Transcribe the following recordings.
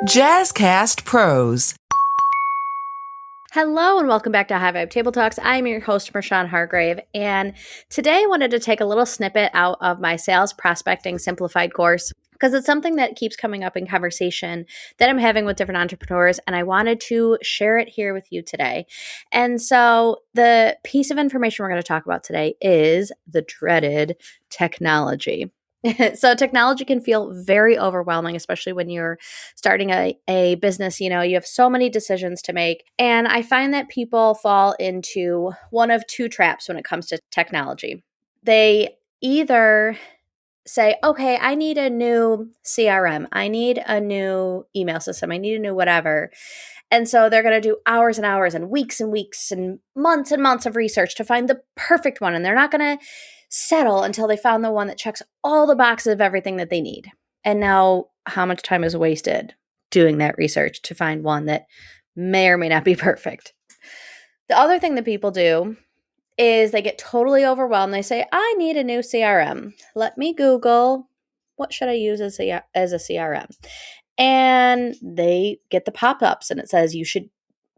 Jazzcast Pros. Hello and welcome back to High Vibe Table Talks. I'm your host, Marshawn Hargrave, and today I wanted to take a little snippet out of my Sales Prospecting Simplified course because it's something that keeps coming up in conversation that I'm having with different entrepreneurs, and I wanted to share it here with you today. And so the piece of information we're going to talk about today is the dreaded technology. So technology can feel very overwhelming, especially when you're starting a business. You have so many decisions to make. And I find that people fall into one of two traps when it comes to technology. They either say, okay, I need a new CRM. I need a new email system. I need a new whatever. And so they're going to do hours and hours and weeks and months of research to find the perfect one. And they're not going to settle until they found the one that checks all the boxes of everything that they need. And now how much time is wasted doing that research to find one that may or may not be perfect? The other thing that people do is they get totally overwhelmed. They say, I need a new CRM. Let me Google, what should I use as a CRM? And they get the pop-ups and it says you should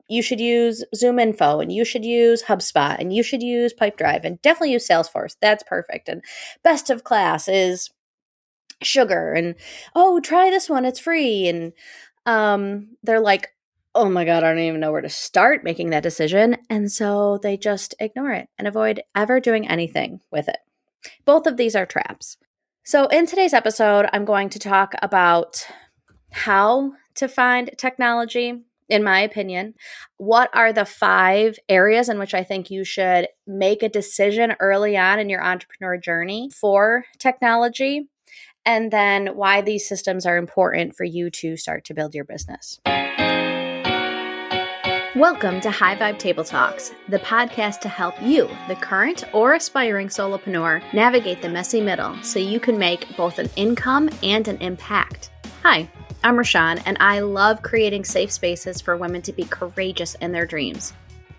use Zoom Info, and you should use HubSpot, and you should use Pipedrive, and definitely use Salesforce. That's perfect. And best of class is Sugar, and try this one, it's free. And they're like, oh my God, I don't even know where to start making that decision. And so they just ignore it and avoid ever doing anything with it. Both of these are traps. So in today's episode, I'm going to talk about how to find technology. In my opinion, what are the 5 areas in which I think you should make a decision early on in your entrepreneur journey for technology, and then why these systems are important for you to start to build your business. Welcome to High Vibe Table Talks, the podcast to help you, the current or aspiring solopreneur, navigate the messy middle so you can make both an income and an impact. Hi, I'm Rashawn, and I love creating safe spaces for women to be courageous in their dreams.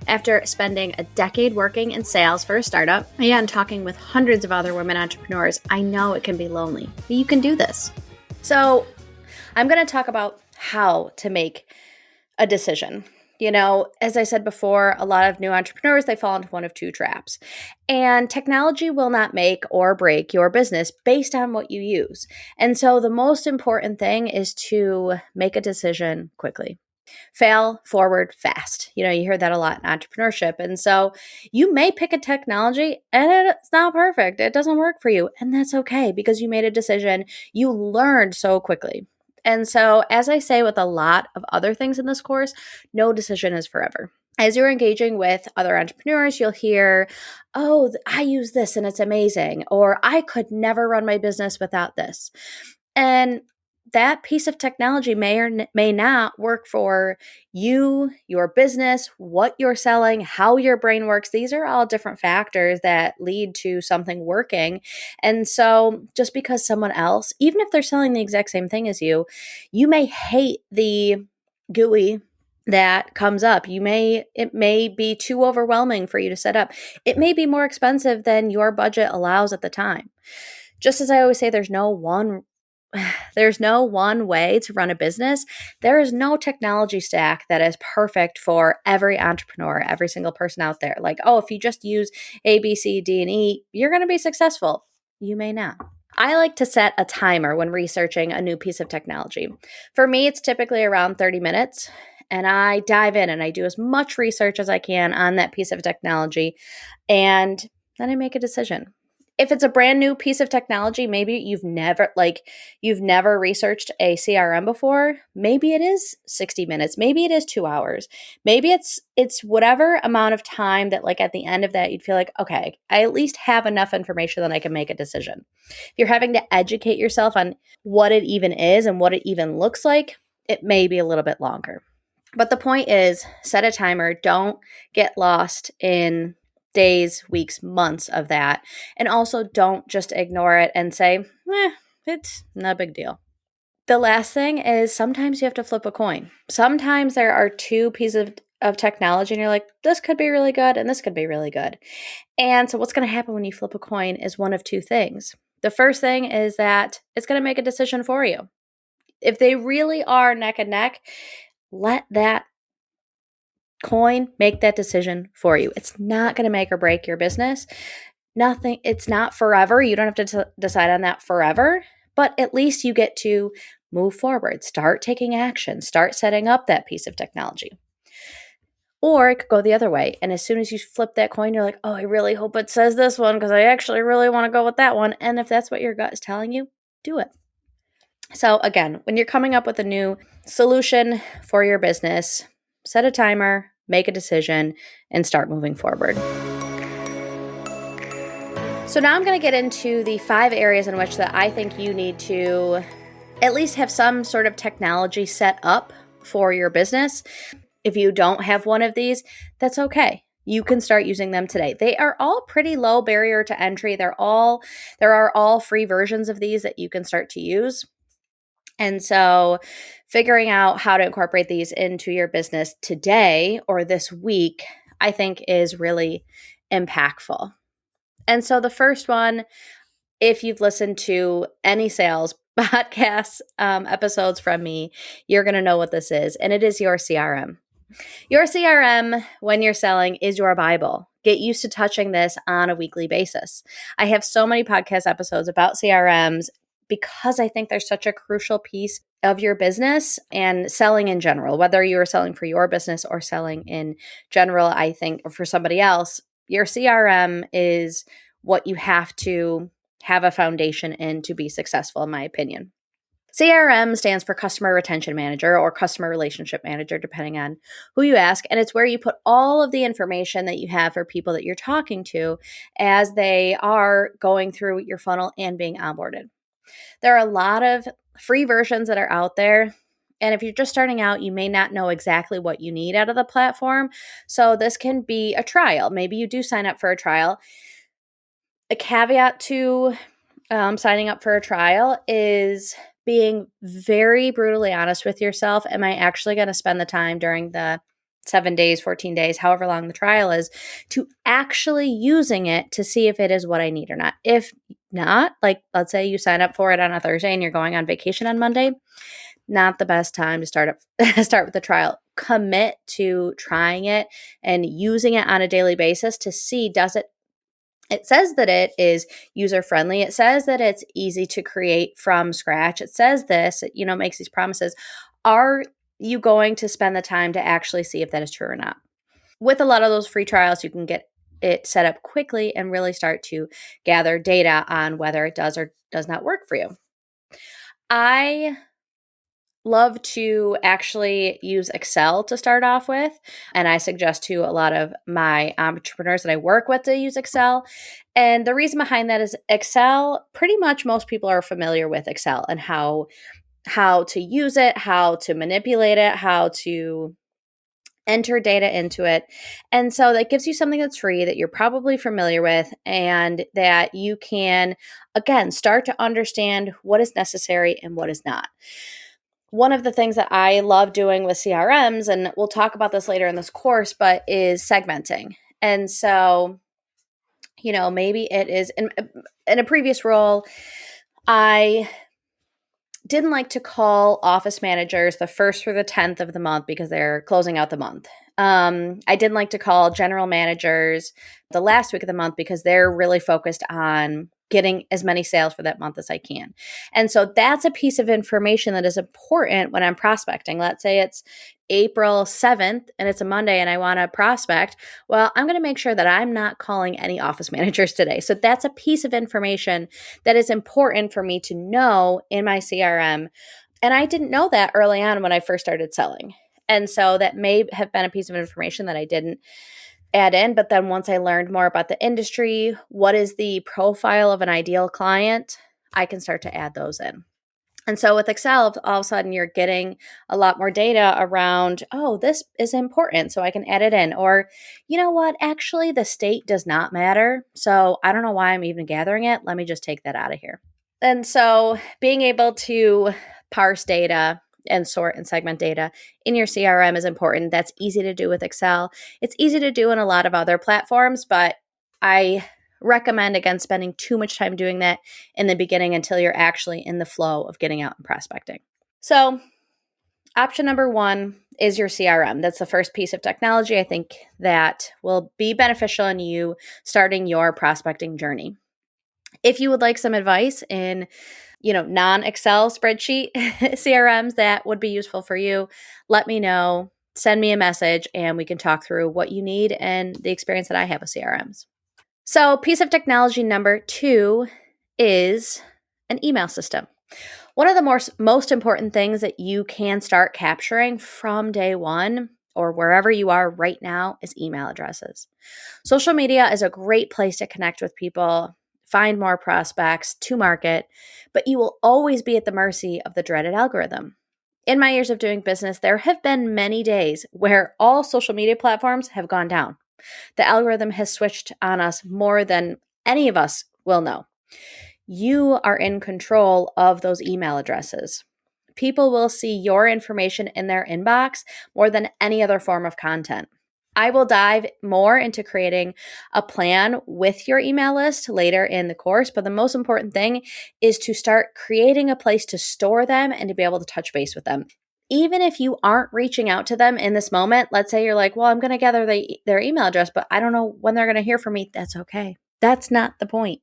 After spending a decade working in sales for a startup and talking with hundreds of other women entrepreneurs, I know it can be lonely, but you can do this. So I'm going to talk about how to make a decision. As I said before, a lot of new entrepreneurs, they fall into one of two traps. And technology will not make or break your business based on what you use. And so the most important thing is to make a decision quickly. Fail forward fast. You hear that a lot in entrepreneurship. And so you may pick a technology and it's not perfect. It doesn't work for you. And that's okay because you made a decision. You learned so quickly. And so, as I say with a lot of other things in this course, no decision is forever. As you're engaging with other entrepreneurs, you'll hear, I use this and it's amazing, or I could never run my business without this. And that piece of technology may or may not work for you, your business, what you're selling, how your brain works. These are all different factors that lead to something working. And so just because someone else, even if they're selling the exact same thing as you may hate the GUI that comes up. It may be too overwhelming for you to set up. It may be more expensive than your budget allows at the time. Just as I always say, there's no one way to run a business. There is no technology stack that is perfect for every entrepreneur, every single person out there. Like, if you just use A, B, C, D, and E, you're going to be successful. You may not. I like to set a timer when researching a new piece of technology. For me, it's typically around 30 minutes. And I dive in and I do as much research as I can on that piece of technology. And then I make a decision. If it's a brand new piece of technology, maybe you've never researched a CRM before, maybe it is 60 minutes, maybe it is 2 hours. Maybe it's whatever amount of time that at the end of that you'd feel like, okay, I at least have enough information that I can make a decision. If you're having to educate yourself on what it even is and what it even looks like, it may be a little bit longer. But the point is, set a timer. Don't get lost in days, weeks, months of that. And also don't just ignore it and say, it's no big deal. The last thing is sometimes you have to flip a coin. Sometimes there are two pieces of technology and you're like, this could be really good and this could be really good. And so what's going to happen when you flip a coin is one of two things. The first thing is that it's going to make a decision for you. if they really are neck and neck, let that coin make that decision for you. It's not going to make or break your business. Nothing, it's not forever. You don't have to decide on that forever, but at least you get to move forward, start taking action, start setting up that piece of technology. Or it could go the other way. And as soon as you flip that coin, you're like, oh, I really hope it says this one because I actually really want to go with that one. And if that's what your gut is telling you, do it. So again, when you're coming up with a new solution for your business, set a timer, make a decision, and start moving forward. So now I'm going to get into the 5 areas in which that I think you need to at least have some sort of technology set up for your business. If you don't have one of these, that's okay. You can start using them today. They are all pretty low barrier to entry. There are all free versions of these that you can start to use. And so figuring out how to incorporate these into your business today or this week, I think is really impactful. And so the first one, if you've listened to any sales podcast episodes from me, you're going to know what this is, and it is your CRM. Your CRM, when you're selling, is your Bible. Get used to touching this on a weekly basis. I have so many podcast episodes about CRMs because I think they're such a crucial piece of your business and selling in general. Whether you are selling for your business or selling in general, I think for somebody else, your CRM is what you have to have a foundation in to be successful, in my opinion. CRM stands for Customer Retention Manager or Customer Relationship Manager, depending on who you ask. And it's where you put all of the information that you have for people that you're talking to as they are going through your funnel and being onboarded. There are a lot of free versions that are out there. And if you're just starting out, you may not know exactly what you need out of the platform. So this can be a trial. Maybe you do sign up for a trial. A caveat to signing up for a trial is being very brutally honest with yourself. Am I actually going to spend the time during the 7 days, 14 days, however long the trial is, to actually using it to see if it is what I need or not? If not, like let's say you sign up for it on a Thursday and you're going on vacation on Monday, not the best time to start with the trial. Commit to trying it and using it on a daily basis to see, does it says that it is user-friendly. It says that it's easy to create from scratch. It says this, it, makes these promises. Are you going to spend the time to actually see if that is true or not? With a lot of those free trials, you can get it set up quickly and really start to gather data on whether it does or does not work for you. I love to actually use Excel to start off with. And I suggest to a lot of my entrepreneurs that I work with to use Excel. And the reason behind that is Excel, pretty much most people are familiar with Excel and how to use it, how to manipulate it, how to enter data into it. And so that gives you something that's free that you're probably familiar with and that you can, again, start to understand what is necessary and what is not. One of the things that I love doing with CRMs, and we'll talk about this later in this course, but is segmenting. And so, maybe it is in a previous role, I didn't like to call office managers the 1st through the 10th of the month because they're closing out the month. I didn't like to call general managers the last week of the month because they're really focused on getting as many sales for that month as I can. And so that's a piece of information that is important when I'm prospecting. Let's say it's April 7th and it's a Monday and I want to prospect. Well, I'm going to make sure that I'm not calling any office managers today. So that's a piece of information that is important for me to know in my CRM. And I didn't know that early on when I first started selling. And so that may have been a piece of information that I didn't add in. But then once I learned more about the industry, what is the profile of an ideal client, I can start to add those in. And so with Excel, all of a sudden you're getting a lot more data around, oh, this is important, so I can add it in. Or, you know what, actually the state does not matter. So I don't know why I'm even gathering it. Let me just take that out of here. And so being able to parse data and sort and segment data in your CRM is important. That's easy to do with Excel. It's easy to do in a lot of other platforms, but I recommend, again, spending too much time doing that in the beginning until you're actually in the flow of getting out and prospecting. So option number one is your CRM. That's the first piece of technology I think that will be beneficial in you starting your prospecting journey. If you would like some advice in, non-Excel spreadsheet CRMs that would be useful for you, let me know. Send me a message and we can talk through what you need and the experience that I have with CRMs. So, piece of technology number two is an email system. One of the most important things that you can start capturing from day one or wherever you are right now is email addresses. Social media is a great place to connect with people, find more prospects to market, but you will always be at the mercy of the dreaded algorithm. In my years of doing business, there have been many days where all social media platforms have gone down. The algorithm has switched on us more than any of us will know. You are in control of those email addresses. People will see your information in their inbox more than any other form of content. I will dive more into creating a plan with your email list later in the course, but the most important thing is to start creating a place to store them and to be able to touch base with them. Even if you aren't reaching out to them in this moment, let's say you're like, well, I'm going to gather their email address, but I don't know when they're going to hear from me. That's okay. That's not the point.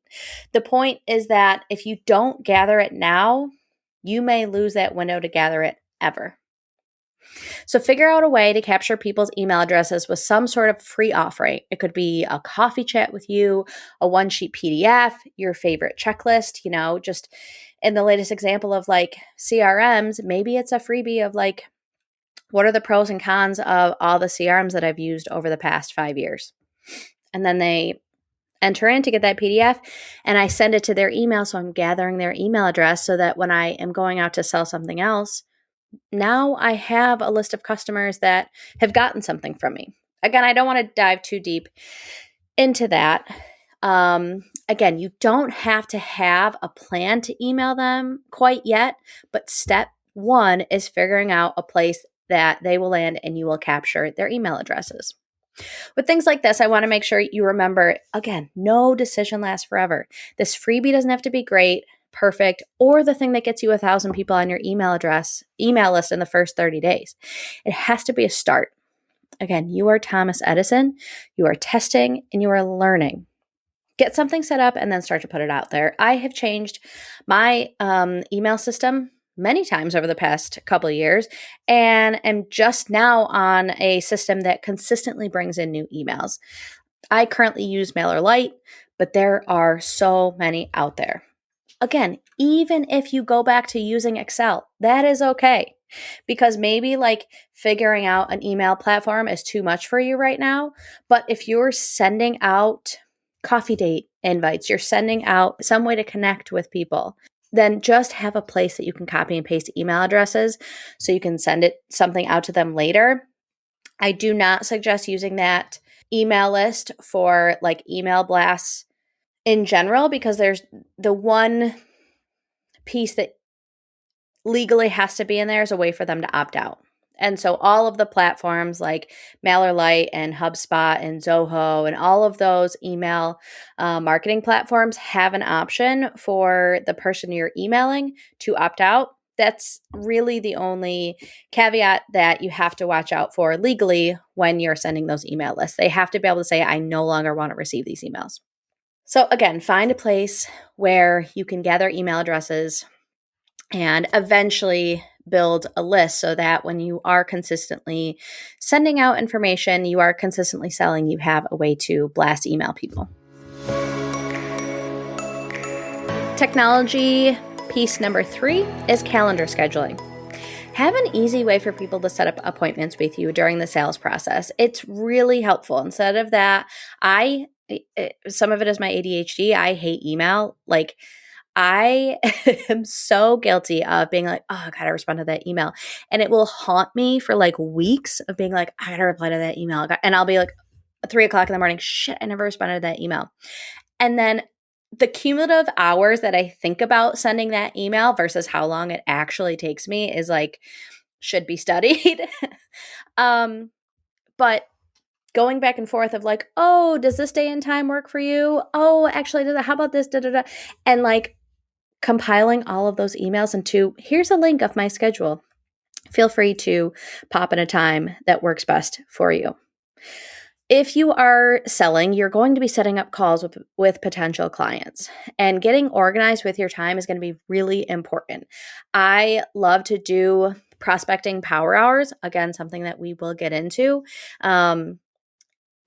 The point is that if you don't gather it now, you may lose that window to gather it ever. So figure out a way to capture people's email addresses with some sort of free offering. It could be a coffee chat with you, a one-sheet PDF, your favorite checklist, just in the latest example of like CRMs, maybe it's a freebie of like, what are the pros and cons of all the CRMs that I've used over the past 5 years? And then they enter in to get that PDF and I send it to their email. So I'm gathering their email address so that when I am going out to sell something else, now I have a list of customers that have gotten something from me. Again, I don't want to dive too deep into that. Again, you don't have to have a plan to email them quite yet, but step one is figuring out a place that they will land and you will capture their email addresses. With things like this, I want to make sure you remember, again, no decision lasts forever. This freebie doesn't have to be great, perfect, or the thing that gets you 1,000 people on your email list in the first 30 days. It has to be a start. Again, you are Thomas Edison. You are testing and you are learning. Get something set up and then start to put it out there. I have changed my email system many times over the past couple of years and am just now on a system that consistently brings in new emails. I currently use MailerLite, but there are so many out there. Again, even if you go back to using Excel, that is okay. Because maybe like figuring out an email platform is too much for you right now. But if you're sending out coffee date invites, you're sending out some way to connect with people, then just have a place that you can copy and paste email addresses so you can send something out to them later. I do not suggest using that email list for like email blasts in general, because there's the one piece that legally has to be in there is a way for them to opt out. And so all of the platforms like MailerLite and HubSpot and Zoho and all of those email marketing platforms have an option for the person you're emailing to opt out. That's really the only caveat that you have to watch out for legally when you're sending those email lists. They have to be able to say, I no longer want to receive these emails. So again, find a place where you can gather email addresses and eventually build a list so that when you are consistently sending out information, you are consistently selling, you have a way to blast email people. Technology piece number 3 is calendar scheduling. Have an easy way for people to set up appointments with you during the sales process. It's really helpful. Instead of that, some of it is my ADHD. I hate email. Like, I am so guilty of being like, oh, I gotta respond to that email. And it will haunt me for like weeks of being like, I gotta reply to that email. And I'll be like 3:00 in the morning, shit, I never responded to that email. And then the cumulative hours that I think about sending that email versus how long it actually takes me is like, should be studied. But going back and forth of like, oh, does this day and time work for you? Oh, actually, how about this? Da, da, da. And like, compiling all of those emails into here's a link of my schedule. Feel free to pop in a time that works best for you. If you are selling, you're going to be setting up calls with potential clients, and getting organized with your time is going to be really important. I love to do prospecting power hours, again, something that we will get into.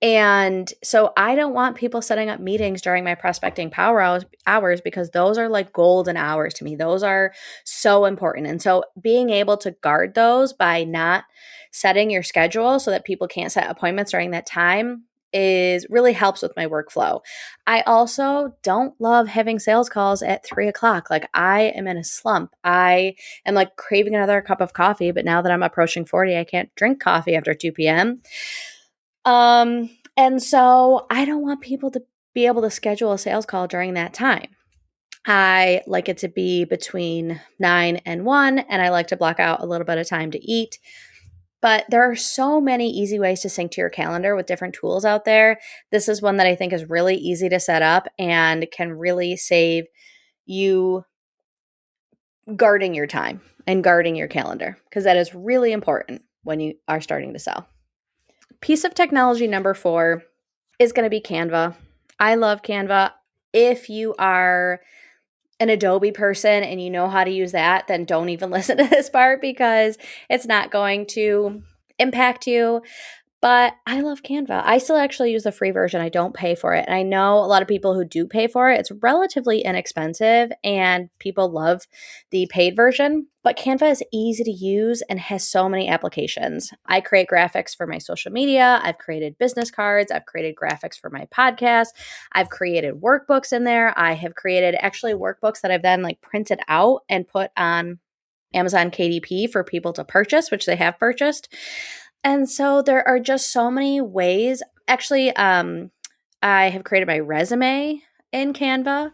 And so I don't want people setting up meetings during my prospecting hours because those are like golden hours to me. Those are so important. And so being able to guard those by not setting your schedule so that people can't set appointments during that time is really helps with my workflow. I also don't love having sales calls at 3:00. Like, I am in a slump. I am like craving another cup of coffee, but now that I'm approaching 40, I can't drink coffee after 2 p.m. And so I don't want people to be able to schedule a sales call during that time. I like it to be between 9 and 1, and I like to block out a little bit of time to eat. But there are so many easy ways to sync to your calendar with different tools out there. This is one that I think is really easy to set up and can really save you guarding your time and guarding your calendar, because that is really important when you are starting to sell. Piece of technology number 4 is going to be Canva. I love Canva. If you are an Adobe person and you know how to use that, then don't even listen to this part because it's not going to impact you. But I love Canva. I still actually use the free version. I don't pay for it. And I know a lot of people who do pay for it. It's relatively inexpensive and people love the paid version. But Canva is easy to use and has so many applications. I create graphics for my social media. I've created business cards. I've created graphics for my podcast. I've created workbooks in there. I have created actually workbooks that I've then like printed out and put on Amazon KDP for people to purchase, which they have purchased. And so there are just so many ways. Actually, I have created my resume in Canva.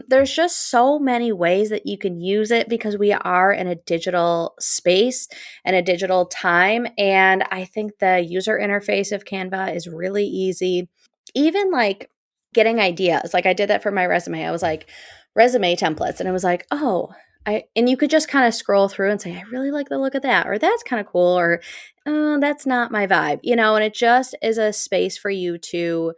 There's just so many ways that you can use it because we are in a digital space and a digital time. And I think the user interface of Canva is really easy. Even like getting ideas. Like, I did that for my resume. I was like, resume templates. And it was like, oh, and you could just kind of scroll through and say, I really like the look of that, or that's kind of cool, or that's not my vibe, and it just is a space for you to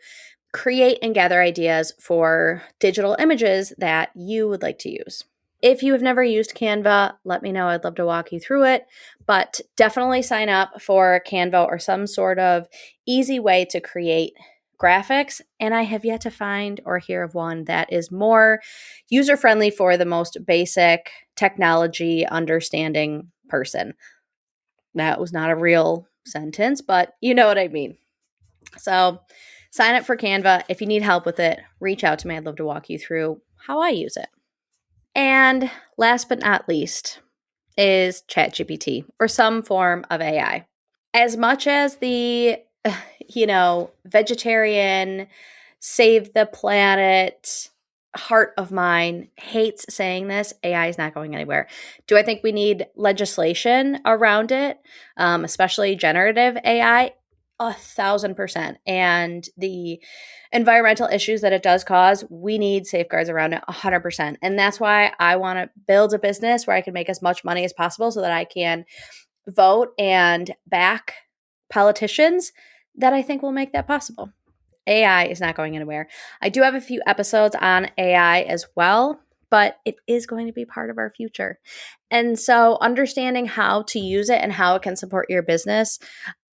create and gather ideas for digital images that you would like to use. If you have never used Canva, let me know. I'd love to walk you through it, but definitely sign up for Canva or some sort of easy way to create graphics. And I have yet to find or hear of one that is more user-friendly for the most basic technology understanding person. That was not a real sentence, but you know what I mean. So sign up for Canva. If you need help with it, reach out to me. I'd love to walk you through how I use it. And last but not least is ChatGPT or some form of AI. As much as the, vegetarian, save the planet heart of mine hates saying this, AI is not going anywhere. Do I think we need legislation around it, especially generative AI? 1,000%. And the environmental issues that it does cause, we need safeguards around it 100%. And that's why I want to build a business where I can make as much money as possible so that I can vote and back politicians that I think will make that possible. AI is not going anywhere. I do have a few episodes on AI as well, but it is going to be part of our future. And so understanding how to use it and how it can support your business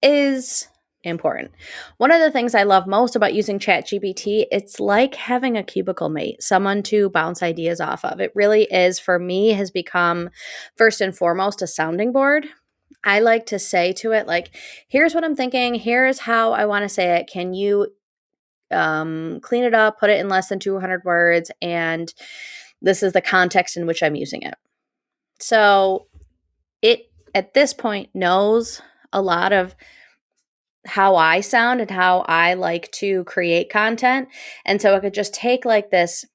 is important. One of the things I love most about using ChatGPT, it's like having a cubicle mate, someone to bounce ideas off of. It really is, for me, has become first and foremost a sounding board. I like to say to it, like, here's what I'm thinking. Here's how I want to say it. Can you clean it up, put it in less than 200 words, and this is the context in which I'm using it. So it, at this point, knows a lot of how I sound and how I like to create content. And so I could just take like this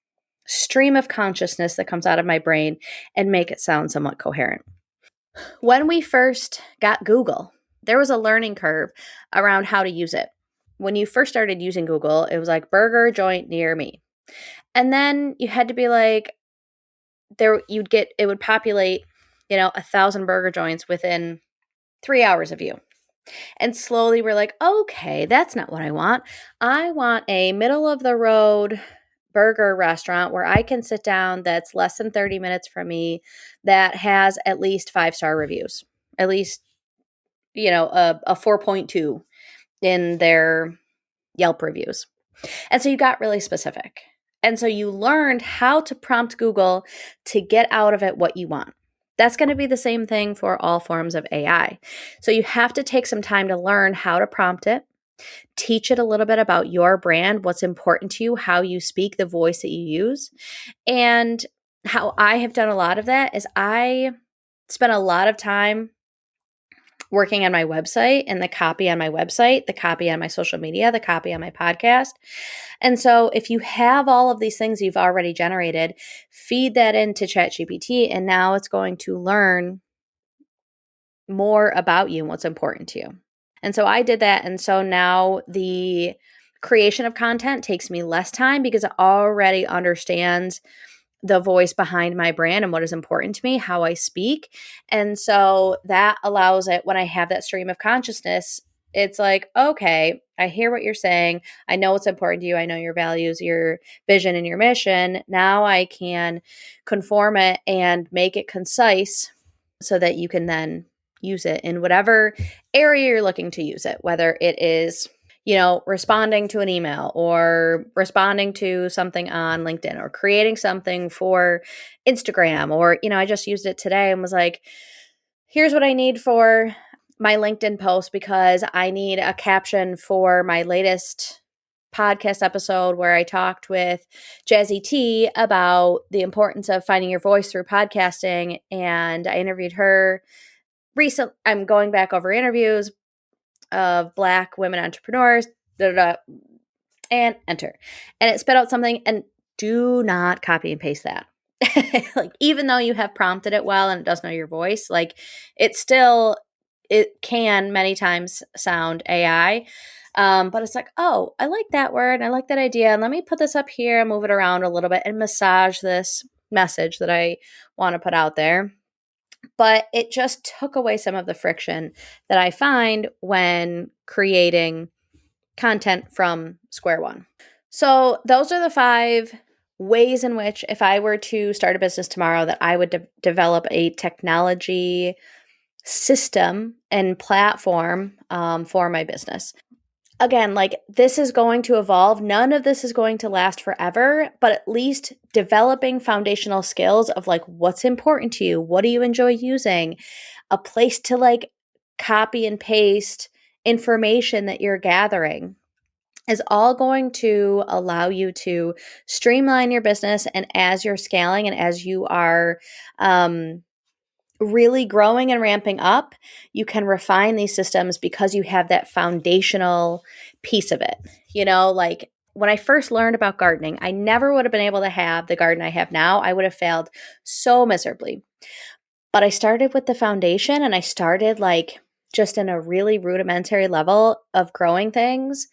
stream of consciousness that comes out of my brain and make it sound somewhat coherent. When we first got Google, there was a learning curve around how to use it. When you first started using Google, it was like burger joint near me. And then you had to be like, it would populate, 1,000 burger joints within 3 hours of you. And slowly we're like, okay, that's not what I want. I want a middle of the road burger restaurant where I can sit down that's less than 30 minutes from me, that has at least 5-star reviews, at least, a 4.2 in their Yelp reviews. And so you got really specific. And so you learned how to prompt Google to get out of it what you want. That's going to be the same thing for all forms of AI. So you have to take some time to learn how to prompt it, teach it a little bit about your brand, what's important to you, how you speak, the voice that you use. And how I have done a lot of that is I spent a lot of time working on my website and the copy on my website, the copy on my social media, the copy on my podcast. And so if you have all of these things you've already generated, feed that into ChatGPT, and now it's going to learn more about you and what's important to you. And so I did that. And so now the creation of content takes me less time because it already understands the voice behind my brand and what is important to me, how I speak. And so that allows it, when I have that stream of consciousness, it's like, okay, I hear what you're saying. I know what's important to you. I know your values, your vision, and your mission. Now I can conform it and make it concise so that you can then use it in whatever area you're looking to use it, whether it is responding to an email or responding to something on LinkedIn or creating something for Instagram. Or, I just used it today and was like, here's what I need for my LinkedIn post because I need a caption for my latest podcast episode where I talked with Jazzy T about the importance of finding your voice through podcasting. And I interviewed her recently. I'm going back over interviews of Black women entrepreneurs, and enter. And it spit out something, and do not copy and paste that. Like, even though you have prompted it well and it does know your voice, like it can many times sound AI. But it's like, oh, I like that word. I like that idea. And let me put this up here and move it around a little bit and massage this message that I want to put out there. But it just took away some of the friction that I find when creating content from square one. So those are the 5 ways in which, if I were to start a business tomorrow, that I would develop a technology system and platform for my business. Again, like, this is going to evolve. None of this is going to last forever, but at least developing foundational skills of like, what's important to you? What do you enjoy using? A place to like copy and paste information that you're gathering is all going to allow you to streamline your business. And as you're scaling and as you are really growing and ramping up, you can refine these systems because you have that foundational piece of it. Like when I first learned about gardening, I never would have been able to have the garden I have now. I would have failed so miserably. But I started with the foundation, and I started like just in a really rudimentary level of growing things,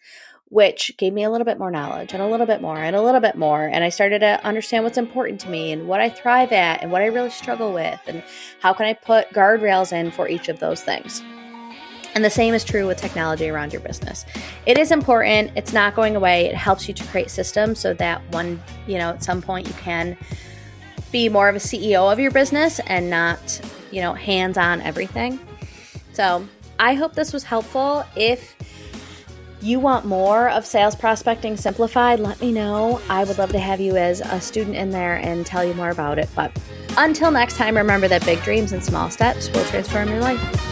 which gave me a little bit more knowledge and a little bit more and a little bit more. And I started to understand what's important to me and what I thrive at and what I really struggle with and how can I put guardrails in for each of those things. And the same is true with technology around your business. It is important. It's not going away. It helps you to create systems so that at some point you can be more of a CEO of your business and not, hands-on everything. So I hope this was helpful. If you want more of Sales Prospecting Simplified, let me know. I would love to have you as a student in there and tell you more about it. But until next time, remember that big dreams and small steps will transform your life.